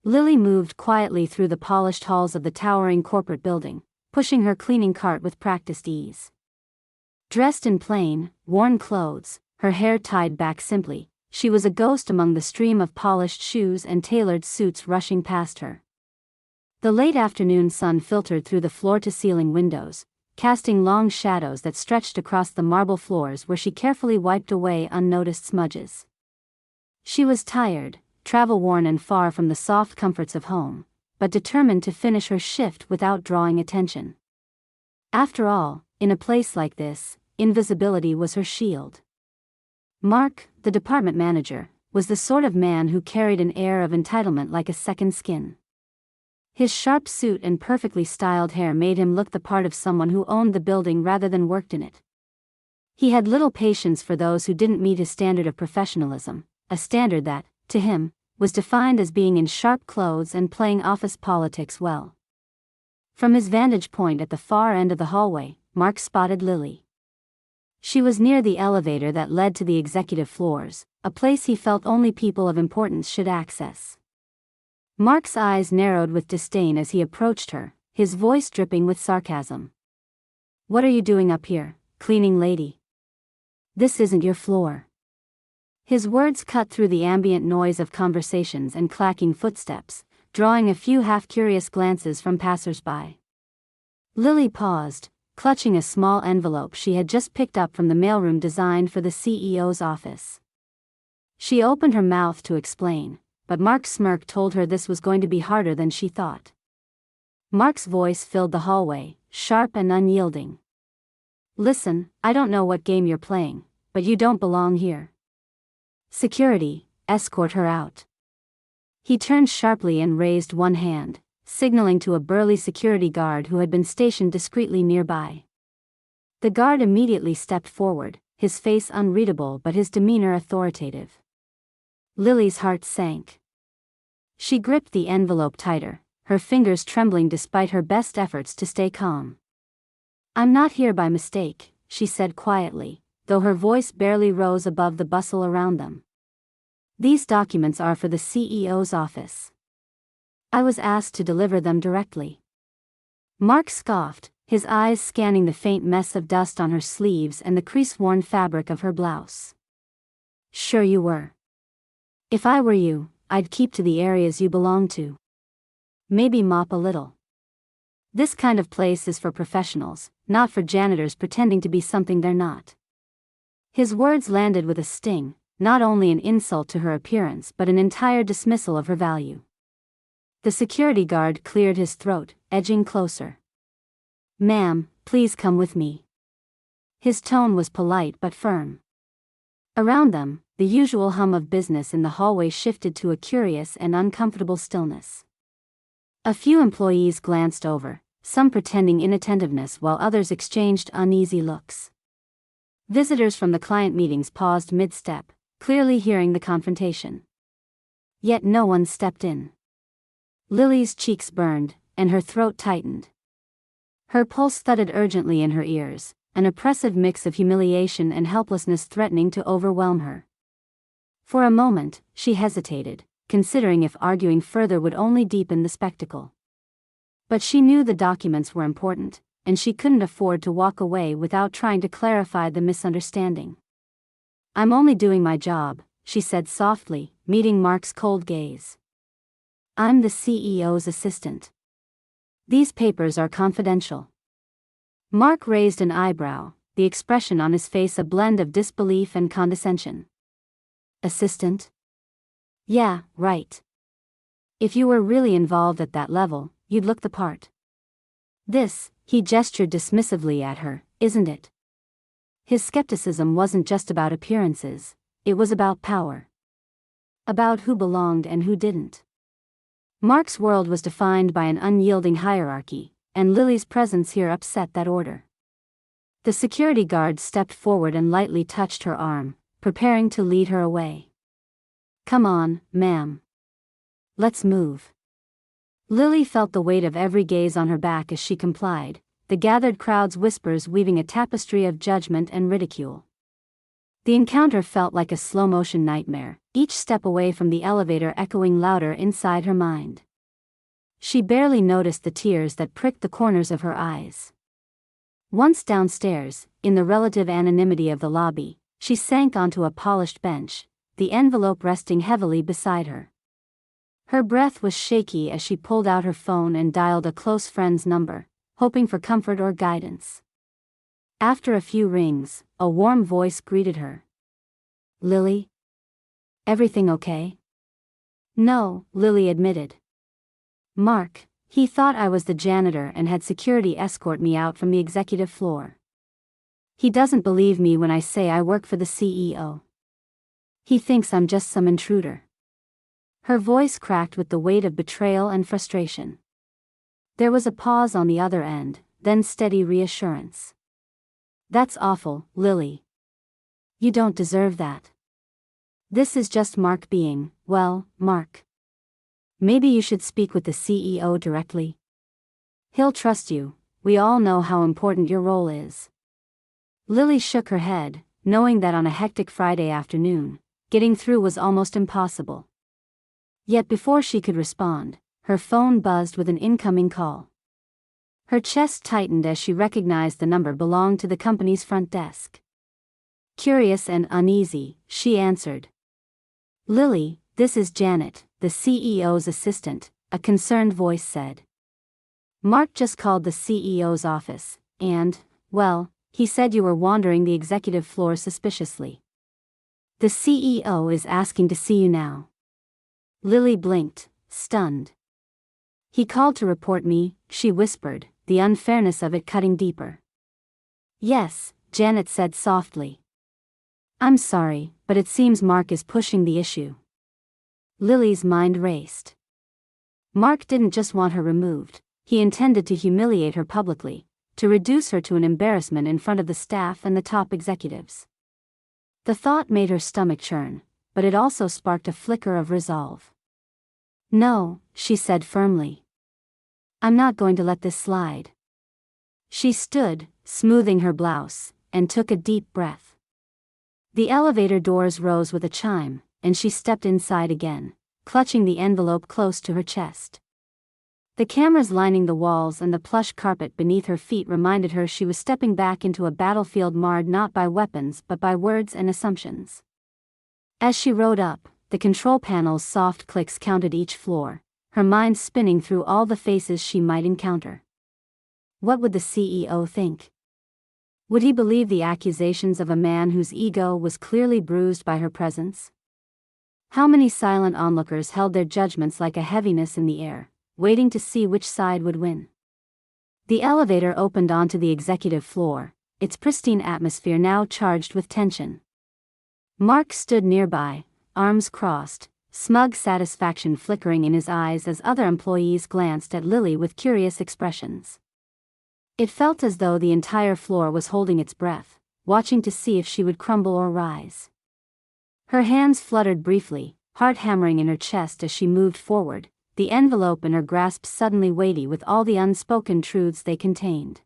Lily moved quietly through the polished halls of the towering corporate building, pushing her cleaning cart with practiced ease. Dressed in plain, worn clothes, her hair tied back simply, she was a ghost among the stream of polished shoes and tailored suits rushing past her. The late afternoon sun filtered through the floor-to-ceiling windows, casting long shadows that stretched across the marble floors where she carefully wiped away unnoticed smudges. She was tired, travel-worn and far from the soft comforts of home, but determined to finish her shift without drawing attention. After all, in a place like this, invisibility was her shield. Mark, the department manager, was the sort of man who carried an air of entitlement like a second skin. His sharp suit and perfectly styled hair made him look the part of someone who owned the building rather than worked in it. He had little patience for those who didn't meet his standard of professionalism, a standard that, to him, was defined as being in sharp clothes and playing office politics well. From his vantage point at the far end of the hallway, Mark spotted Lily. She was near the elevator that led to the executive floors, a place he felt only people of importance should access. Mark's eyes narrowed with disdain as he approached her, his voice dripping with sarcasm. "What are you doing up here, cleaning lady? This isn't your floor." His words cut through the ambient noise of conversations and clacking footsteps, drawing a few half-curious glances from passers-by. Lily paused, clutching a small envelope she had just picked up from the mailroom designed for the CEO's office. She opened her mouth to explain, but Mark's smirk told her this was going to be harder than she thought. Mark's voice filled the hallway, sharp and unyielding. "Listen, I don't know what game you're playing, but you don't belong here. Security, escort her out." He turned sharply and raised one hand, signaling to a burly security guard who had been stationed discreetly nearby. The guard immediately stepped forward, his face unreadable but his demeanor authoritative. Lily's heart sank. She gripped the envelope tighter, her fingers trembling despite her best efforts to stay calm. "I'm not here by mistake," she said quietly, though her voice barely rose above the bustle around them. "These documents are for the CEO's office. I was asked to deliver them directly." Mark scoffed, his eyes scanning the faint mess of dust on her sleeves and the crease-worn fabric of her blouse. "Sure you were. If I were you, I'd keep to the areas you belong to. Maybe mop a little. This kind of place is for professionals, not for janitors pretending to be something they're not." His words landed with a sting, not only an insult to her appearance but an entire dismissal of her value. The security guard cleared his throat, edging closer. "Ma'am, please come with me." His tone was polite but firm. Around them, the usual hum of business in the hallway shifted to a curious and uncomfortable stillness. A few employees glanced over, some pretending inattentiveness while others exchanged uneasy looks. Visitors from the client meetings paused mid-step, clearly hearing the confrontation. Yet no one stepped in. Lily's cheeks burned, and her throat tightened. Her pulse thudded urgently in her ears, an oppressive mix of humiliation and helplessness threatening to overwhelm her. For a moment, she hesitated, considering if arguing further would only deepen the spectacle. But she knew the documents were important, and she couldn't afford to walk away without trying to clarify the misunderstanding. "I'm only doing my job," she said softly, meeting Mark's cold gaze. "I'm the CEO's assistant. These papers are confidential." Mark raised an eyebrow, the expression on his face a blend of disbelief and condescension. "Assistant? Yeah, right. If you were really involved at that level, you'd look the part. This," he gestured dismissively at her, "isn't it?" His skepticism wasn't just about appearances, it was about power. About who belonged and who didn't. Mark's world was defined by an unyielding hierarchy, and Lily's presence here upset that order. The security guard stepped forward and lightly touched her arm, preparing to lead her away. "Come on, ma'am. Let's move." Lily felt the weight of every gaze on her back as she complied, the gathered crowd's whispers weaving a tapestry of judgment and ridicule. The encounter felt like a slow-motion nightmare, each step away from the elevator echoing louder inside her mind. She barely noticed the tears that pricked the corners of her eyes. Once downstairs, in the relative anonymity of the lobby, she sank onto a polished bench, the envelope resting heavily beside her. Her breath was shaky as she pulled out her phone and dialed a close friend's number, hoping for comfort or guidance. After a few rings, a warm voice greeted her. "Lily? Everything okay?" "No," Lily admitted. "Mark, he thought I was the janitor and had security escort me out from the executive floor. He doesn't believe me when I say I work for the CEO. He thinks I'm just some intruder." Her voice cracked with the weight of betrayal and frustration. There was a pause on the other end, then steady reassurance. "That's awful, Lily. You don't deserve that. This is just Mark being, well, Mark. Maybe you should speak with the CEO directly. He'll trust you. We all know how important your role is." Lily shook her head, knowing that on a hectic Friday afternoon, getting through was almost impossible. Yet before she could respond, her phone buzzed with an incoming call. Her chest tightened as she recognized the number belonged to the company's front desk. Curious and uneasy, she answered. "Lily, this is Janet, the CEO's assistant," a concerned voice said. "Mark just called the CEO's office, and, well, he said you were wandering the executive floor suspiciously. The CEO is asking to see you now." Lily blinked, stunned. "He called to report me," she whispered, the unfairness of it cutting deeper. "Yes," Janet said softly. "I'm sorry, but it seems Mark is pushing the issue." Lily's mind raced. Mark didn't just want her removed, he intended to humiliate her publicly, to reduce her to an embarrassment in front of the staff and the top executives. The thought made her stomach churn, but it also sparked a flicker of resolve. "No," she said firmly. "I'm not going to let this slide." She stood, smoothing her blouse, and took a deep breath. The elevator doors rose with a chime, and she stepped inside again, clutching the envelope close to her chest. The cameras lining the walls and the plush carpet beneath her feet reminded her she was stepping back into a battlefield marred not by weapons but by words and assumptions. As she rode up, the control panel's soft clicks counted each floor, her mind spinning through all the faces she might encounter. What would the CEO think? Would he believe the accusations of a man whose ego was clearly bruised by her presence? How many silent onlookers held their judgments like a heaviness in the air, waiting to see which side would win? The elevator opened onto the executive floor, its pristine atmosphere now charged with tension. Mark stood nearby, arms crossed, smug satisfaction flickering in his eyes as other employees glanced at Lily with curious expressions. It felt as though the entire floor was holding its breath, watching to see if she would crumble or rise. Her hands fluttered briefly, heart hammering in her chest as she moved forward, the envelope in her grasp suddenly weighty with all the unspoken truths they contained.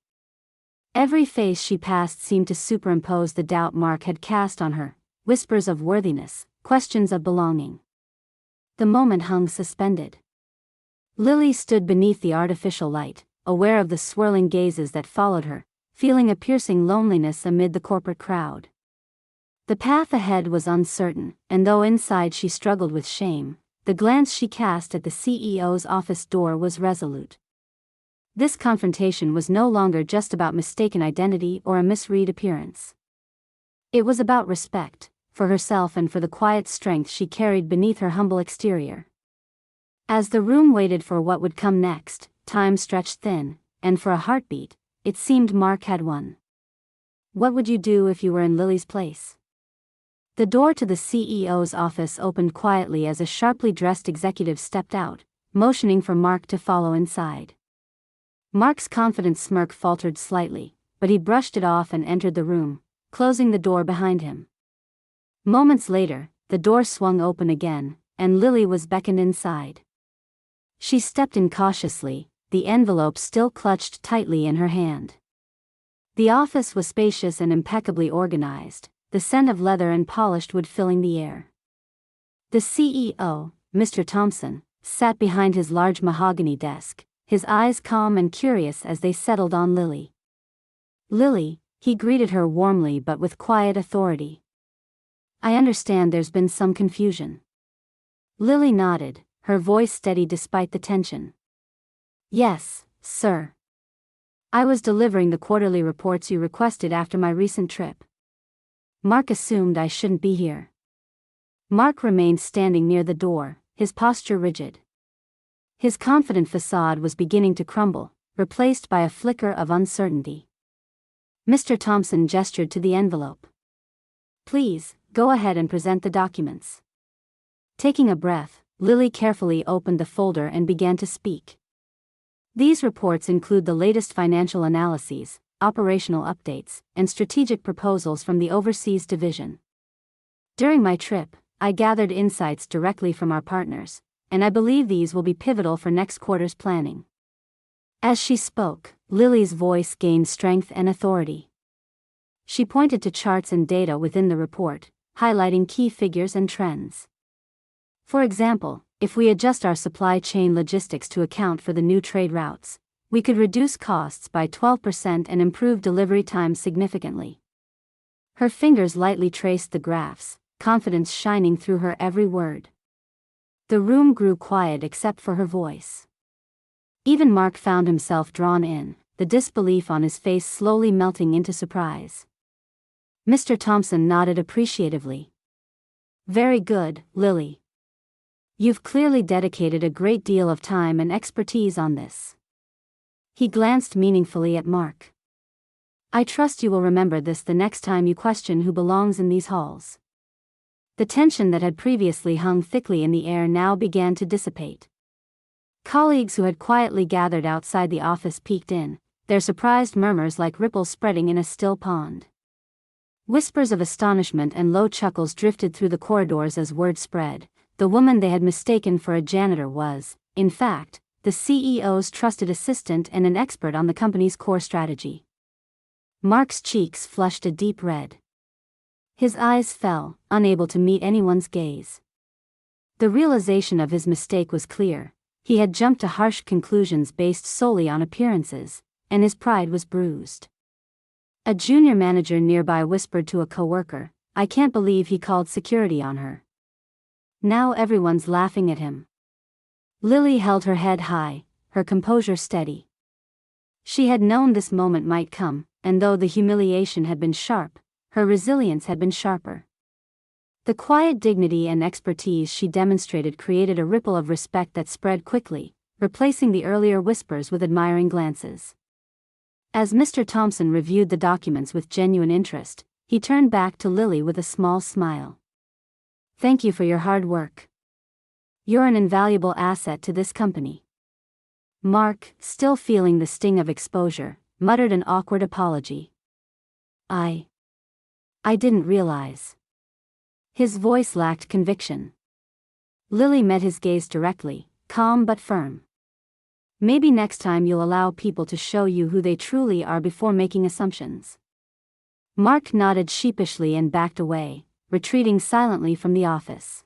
Every face she passed seemed to superimpose the doubt Mark had cast on her, whispers of worthiness, questions of belonging. The moment hung suspended. Lily stood beneath the artificial light, aware of the swirling gazes that followed her, feeling a piercing loneliness amid the corporate crowd. The path ahead was uncertain, and though inside she struggled with shame, the glance she cast at the CEO's office door was resolute. This confrontation was no longer just about mistaken identity or a misread appearance. It was about respect, for herself and for the quiet strength she carried beneath her humble exterior. As the room waited for what would come next, time stretched thin, and for a heartbeat, it seemed Mark had won. What would you do if you were in Lily's place? The door to the CEO's office opened quietly as a sharply dressed executive stepped out, motioning for Mark to follow inside. Mark's confident smirk faltered slightly, but he brushed it off and entered the room, closing the door behind him. Moments later, the door swung open again, and Lily was beckoned inside. She stepped in cautiously, the envelope still clutched tightly in her hand. The office was spacious and impeccably organized, the scent of leather and polished wood filling the air. The CEO, Mr. Thompson, sat behind his large mahogany desk, his eyes calm and curious as they settled on Lily. "Lily," he greeted her warmly but with quiet authority. "I understand there's been some confusion." Lily nodded, her voice steady despite the tension. "Yes, sir. I was delivering the quarterly reports you requested after my recent trip. Mark assumed I shouldn't be here." Mark remained standing near the door, his posture rigid. His confident facade was beginning to crumble, replaced by a flicker of uncertainty. Mr. Thompson gestured to the envelope. "Please, go ahead and present the documents." Taking a breath, Lily carefully opened the folder and began to speak. "These reports include the latest financial analyses, operational updates, and strategic proposals from the overseas division. During my trip, I gathered insights directly from our partners, and I believe these will be pivotal for next quarter's planning." As she spoke, Lily's voice gained strength and authority. She pointed to charts and data within the report, highlighting key figures and trends. "For example, if we adjust our supply chain logistics to account for the new trade routes, we could reduce costs by 12% and improve delivery times significantly." Her fingers lightly traced the graphs, confidence shining through her every word. The room grew quiet except for her voice. Even Mark found himself drawn in, the disbelief on his face slowly melting into surprise. Mr. Thompson nodded appreciatively. "Very good, Lily. You've clearly dedicated a great deal of time and expertise on this." He glanced meaningfully at Mark. "I trust you will remember this the next time you question who belongs in these halls." The tension that had previously hung thickly in the air now began to dissipate. Colleagues who had quietly gathered outside the office peeked in, their surprised murmurs like ripples spreading in a still pond. Whispers of astonishment and low chuckles drifted through the corridors as word spread. The woman they had mistaken for a janitor was, in fact, the CEO's trusted assistant and an expert on the company's core strategy. Mark's cheeks flushed a deep red. His eyes fell, unable to meet anyone's gaze. The realization of his mistake was clear. He had jumped to harsh conclusions based solely on appearances, and his pride was bruised. A junior manager nearby whispered to a coworker, "I can't believe he called security on her. Now everyone's laughing at him." Lily held her head high, her composure steady. She had known this moment might come, and though the humiliation had been sharp, her resilience had been sharper. The quiet dignity and expertise she demonstrated created a ripple of respect that spread quickly, replacing the earlier whispers with admiring glances. As Mr. Thompson reviewed the documents with genuine interest, he turned back to Lily with a small smile. "Thank you for your hard work. You're an invaluable asset to this company." Mark, still feeling the sting of exposure, muttered an awkward apology. I didn't realize." His voice lacked conviction. Lily met his gaze directly, calm but firm. "Maybe next time you'll allow people to show you who they truly are before making assumptions." Mark nodded sheepishly and backed away, retreating silently from the office.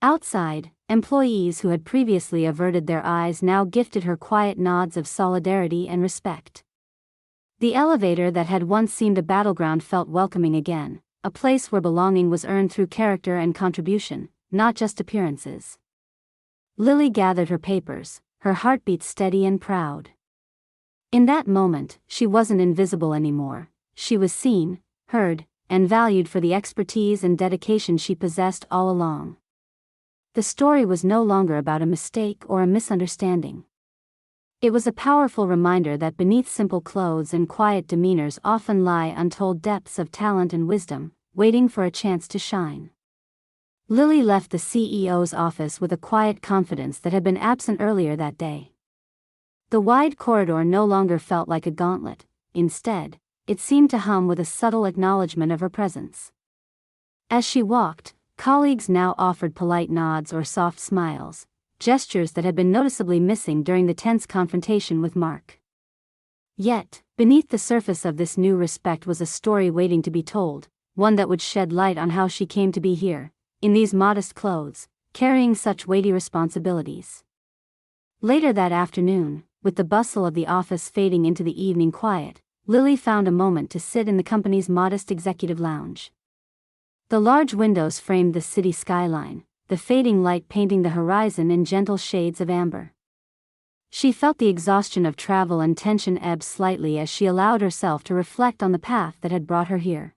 Outside, employees who had previously averted their eyes now gifted her quiet nods of solidarity and respect. The elevator that had once seemed a battleground felt welcoming again, a place where belonging was earned through character and contribution, not just appearances. Lily gathered her papers, her heartbeat steady and proud. In that moment, she wasn't invisible anymore. She was seen, heard, and valued for the expertise and dedication she possessed all along. The story was no longer about a mistake or a misunderstanding. It was a powerful reminder that beneath simple clothes and quiet demeanors often lie untold depths of talent and wisdom, waiting for a chance to shine. Lily left the CEO's office with a quiet confidence that had been absent earlier that day. The wide corridor no longer felt like a gauntlet. Instead, it seemed to hum with a subtle acknowledgement of her presence. As she walked, colleagues now offered polite nods or soft smiles, gestures that had been noticeably missing during the tense confrontation with Mark. Yet, beneath the surface of this new respect was a story waiting to be told, one that would shed light on how she came to be here, in these modest clothes, carrying such weighty responsibilities. Later that afternoon, with the bustle of the office fading into the evening quiet, Lily found a moment to sit in the company's modest executive lounge. The large windows framed the city skyline, the fading light painting the horizon in gentle shades of amber. She felt the exhaustion of travel and tension ebb slightly as she allowed herself to reflect on the path that had brought her here.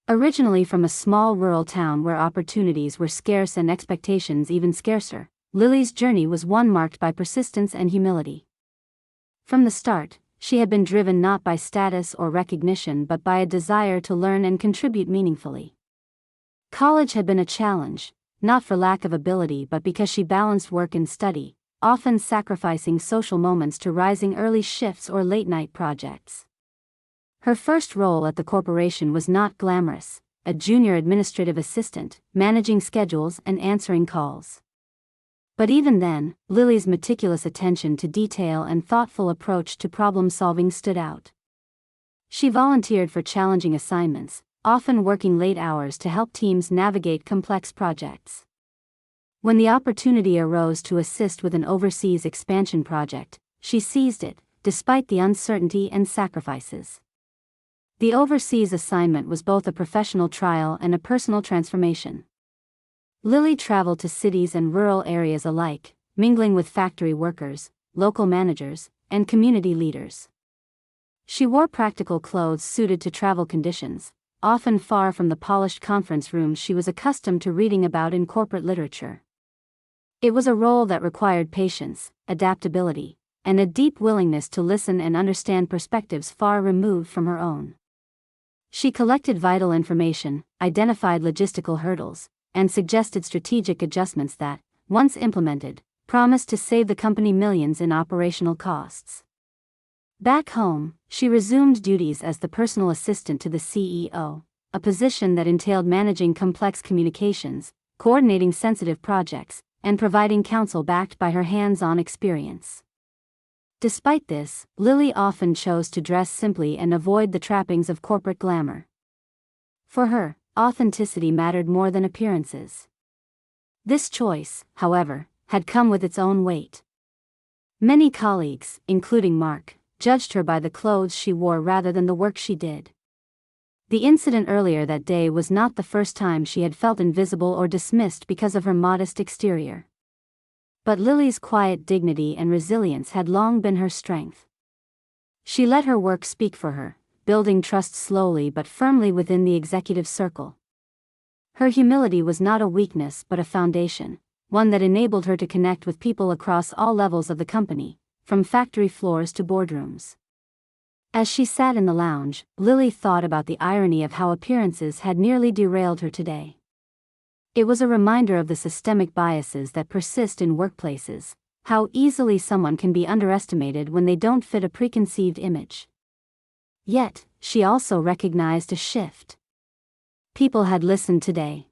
Originally from a small rural town where opportunities were scarce and expectations even scarcer, Lily's journey was one marked by persistence and humility. From the start, she had been driven not by status or recognition but by a desire to learn and contribute meaningfully. College had been a challenge, not for lack of ability but because she balanced work and study, often sacrificing social moments to rising early shifts or late-night projects. Her first role at the corporation was not glamorous, a junior administrative assistant, managing schedules and answering calls. But even then, Lily's meticulous attention to detail and thoughtful approach to problem-solving stood out. She volunteered for challenging assignments, often working late hours to help teams navigate complex projects. When the opportunity arose to assist with an overseas expansion project, she seized it, despite the uncertainty and sacrifices. The overseas assignment was both a professional trial and a personal transformation. Lily traveled to cities and rural areas alike, mingling with factory workers, local managers, and community leaders. She wore practical clothes suited to travel conditions, often far from the polished conference rooms she was accustomed to reading about in corporate literature. It was a role that required patience, adaptability, and a deep willingness to listen and understand perspectives far removed from her own. She collected vital information, identified logistical hurdles, and suggested strategic adjustments that, once implemented, promised to save the company millions in operational costs. Back home, she resumed duties as the personal assistant to the CEO, a position that entailed managing complex communications, coordinating sensitive projects, and providing counsel backed by her hands-on experience. Despite this, Lily often chose to dress simply and avoid the trappings of corporate glamour. For her, authenticity mattered more than appearances. This choice, however, had come with its own weight. Many colleagues, including Mark, judged her by the clothes she wore rather than the work she did. The incident earlier that day was not the first time she had felt invisible or dismissed because of her modest exterior. But Lily's quiet dignity and resilience had long been her strength. She let her work speak for her, building trust slowly but firmly within the executive circle. Her humility was not a weakness but a foundation, one that enabled her to connect with people across all levels of the company, from factory floors to boardrooms. As she sat in the lounge, Lily thought about the irony of how appearances had nearly derailed her today. It was a reminder of the systemic biases that persist in workplaces, how easily someone can be underestimated when they don't fit a preconceived image. Yet, she also recognized a shift. People had listened today.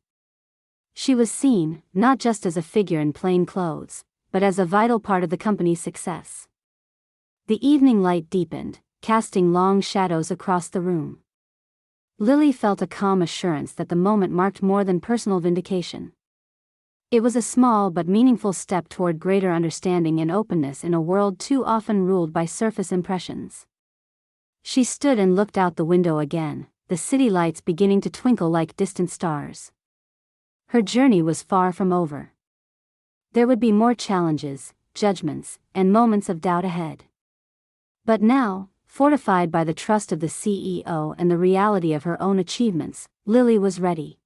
She was seen, not just as a figure in plain clothes, but as a vital part of the company's success. The evening light deepened, casting long shadows across the room. Lily felt a calm assurance that the moment marked more than personal vindication. It was a small but meaningful step toward greater understanding and openness in a world too often ruled by surface impressions. She stood and looked out the window again, the city lights beginning to twinkle like distant stars. Her journey was far from over. There would be more challenges, judgments, and moments of doubt ahead. But now, fortified by the trust of the CEO and the reality of her own achievements, Lily was ready.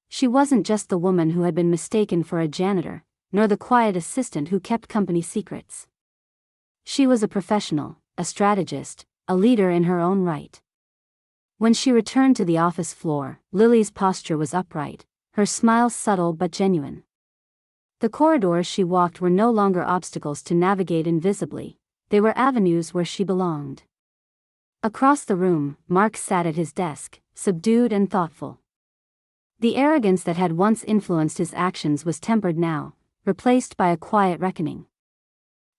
She wasn't just the woman who had been mistaken for a janitor, nor the quiet assistant who kept company secrets. She was a professional, a strategist, a leader in her own right. When she returned to the office floor, Lily's posture was upright, her smile subtle but genuine. The corridors she walked were no longer obstacles to navigate invisibly, they were avenues where she belonged. Across the room, Mark sat at his desk, subdued and thoughtful. The arrogance that had once influenced his actions was tempered now, replaced by a quiet reckoning.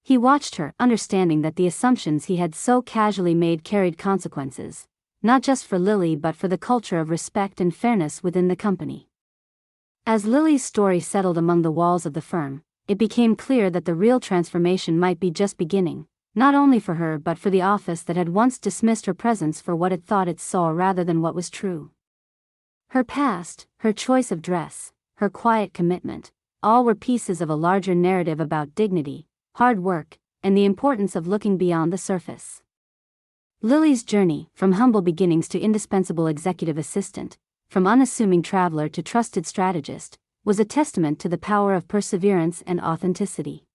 He watched her, understanding that the assumptions he had so casually made carried consequences, not just for Lily but for the culture of respect and fairness within the company. As Lily's story settled among the walls of the firm, it became clear that the real transformation might be just beginning, not only for her but for the office that had once dismissed her presence for what it thought it saw rather than what was true. Her past, her choice of dress, her quiet commitment, all were pieces of a larger narrative about dignity, hard work, and the importance of looking beyond the surface. Lily's journey, from humble beginnings to indispensable executive assistant, from unassuming traveler to trusted strategist, was a testament to the power of perseverance and authenticity.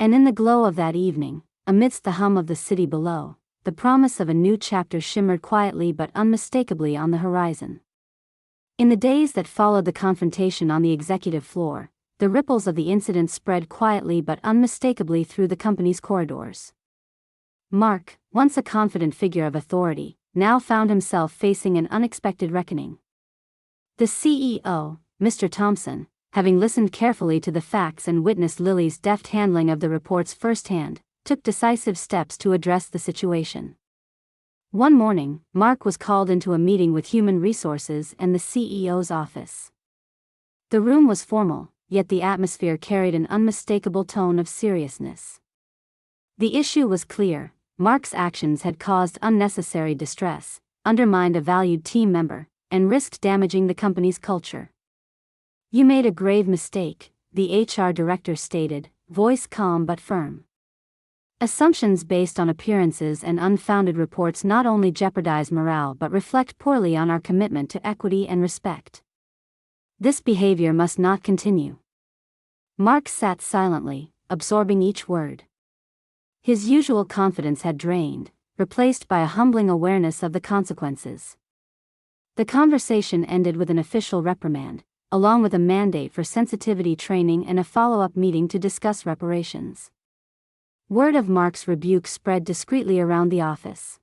And in the glow of that evening, amidst the hum of the city below, the promise of a new chapter shimmered quietly but unmistakably on the horizon. In the days that followed the confrontation on the executive floor, the ripples of the incident spread quietly but unmistakably through the company's corridors. Mark, once a confident figure of authority, now found himself facing an unexpected reckoning. The CEO, Mr. Thompson, having listened carefully to the facts and witnessed Lily's deft handling of the reports firsthand, took decisive steps to address the situation. One morning, Mark was called into a meeting with Human Resources and the CEO's office. The room was formal, yet the atmosphere carried an unmistakable tone of seriousness. The issue was clear: Mark's actions had caused unnecessary distress, undermined a valued team member, and risked damaging the company's culture. "You made a grave mistake," the HR director stated, voice calm but firm. "Assumptions based on appearances and unfounded reports not only jeopardize morale but reflect poorly on our commitment to equity and respect. This behavior must not continue." Mark sat silently, absorbing each word. His usual confidence had drained, replaced by a humbling awareness of the consequences. The conversation ended with an official reprimand, along with a mandate for sensitivity training and a follow-up meeting to discuss reparations. Word of Mark's rebuke spread discreetly around the office.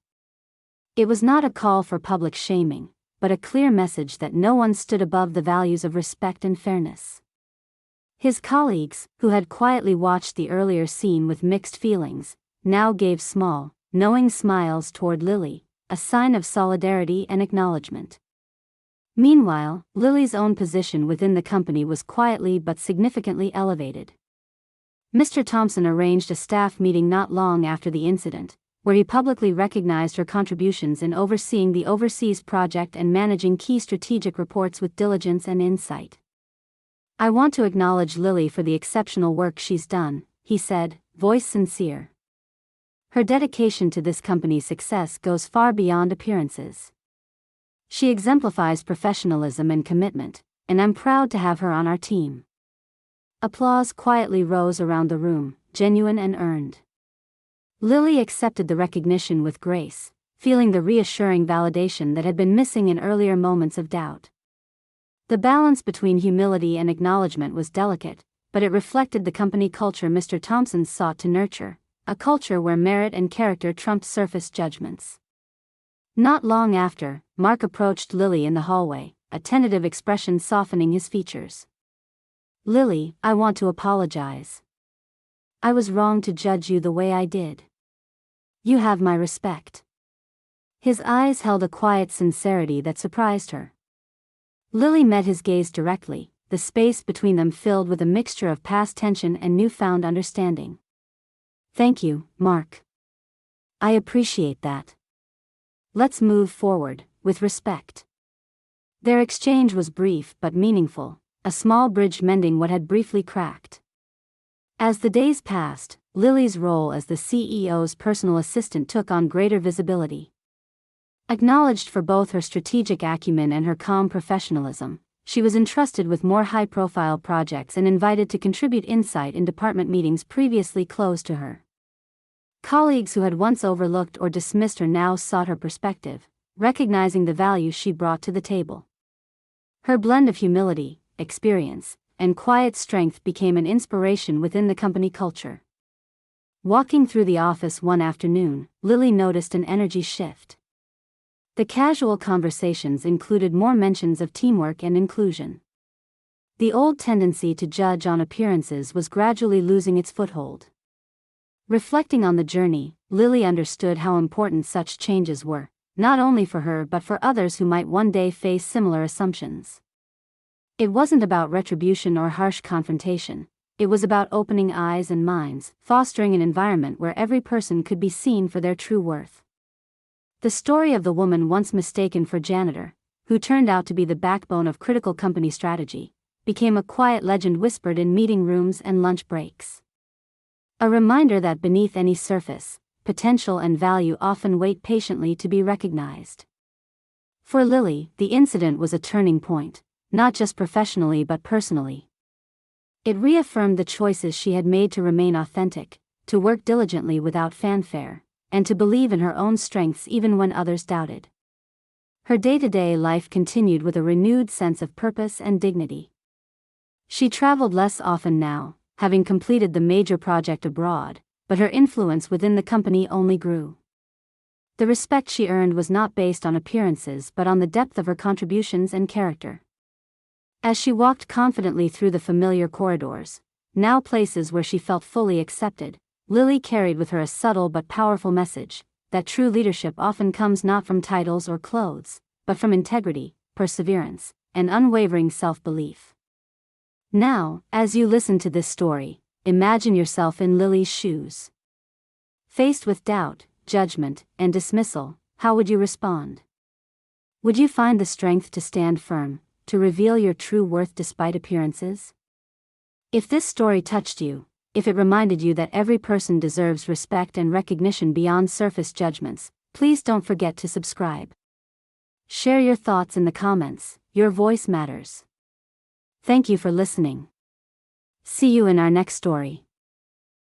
It was not a call for public shaming, but a clear message that no one stood above the values of respect and fairness. His colleagues, who had quietly watched the earlier scene with mixed feelings, now gave small, knowing smiles toward Lily, a sign of solidarity and acknowledgement. Meanwhile, Lily's own position within the company was quietly but significantly elevated. Mr. Thompson arranged a staff meeting not long after the incident, where he publicly recognized her contributions in overseeing the overseas project and managing key strategic reports with diligence and insight. "I want to acknowledge Lily for the exceptional work she's done," he said, voice sincere. "Her dedication to this company's success goes far beyond appearances. She exemplifies professionalism and commitment, and I'm proud to have her on our team." Applause quietly rose around the room, genuine and earned. Lily accepted the recognition with grace, feeling the reassuring validation that had been missing in earlier moments of doubt. The balance between humility and acknowledgement was delicate, but it reflected the company culture Mr. Thompson sought to nurture, a culture where merit and character trumped surface judgments. Not long after, Mark approached Lily in the hallway, a tentative expression softening his features. "Lily, I want to apologize. I was wrong to judge you the way I did. You have my respect." His eyes held a quiet sincerity that surprised her. Lily met his gaze directly, the space between them filled with a mixture of past tension and newfound understanding. "Thank you, Mark. I appreciate that. Let's move forward, with respect." Their exchange was brief but meaningful, a small bridge mending what had briefly cracked. As the days passed, Lily's role as the CEO's personal assistant took on greater visibility. Acknowledged for both her strategic acumen and her calm professionalism, she was entrusted with more high-profile projects and invited to contribute insight in department meetings previously closed to her. Colleagues who had once overlooked or dismissed her now sought her perspective, recognizing the value she brought to the table. Her blend of humility, experience, and quiet strength became an inspiration within the company culture. Walking through the office one afternoon, Lily noticed an energy shift. The casual conversations included more mentions of teamwork and inclusion. The old tendency to judge on appearances was gradually losing its foothold. Reflecting on the journey, Lily understood how important such changes were, not only for her but for others who might one day face similar assumptions. It wasn't about retribution or harsh confrontation. It was about opening eyes and minds, fostering an environment where every person could be seen for their true worth. The story of the woman once mistaken for janitor, who turned out to be the backbone of critical company strategy, became a quiet legend whispered in meeting rooms and lunch breaks. A reminder that beneath any surface, potential and value often wait patiently to be recognized. For Lily, the incident was a turning point, not just professionally but personally. It reaffirmed the choices she had made to remain authentic, to work diligently without fanfare, and to believe in her own strengths even when others doubted. Her day-to-day life continued with a renewed sense of purpose and dignity. She traveled less often now, having completed the major project abroad, but her influence within the company only grew. The respect she earned was not based on appearances but on the depth of her contributions and character. As she walked confidently through the familiar corridors, now places where she felt fully accepted, Lily carried with her a subtle but powerful message, that true leadership often comes not from titles or clothes, but from integrity, perseverance, and unwavering self-belief. Now, as you listen to this story, imagine yourself in Lily's shoes. Faced with doubt, judgment, and dismissal, how would you respond? Would you find the strength to stand firm, to reveal your true worth despite appearances? If this story touched you, if it reminded you that every person deserves respect and recognition beyond surface judgments, please don't forget to subscribe. Share your thoughts in the comments, your voice matters. Thank you for listening. See you in our next story.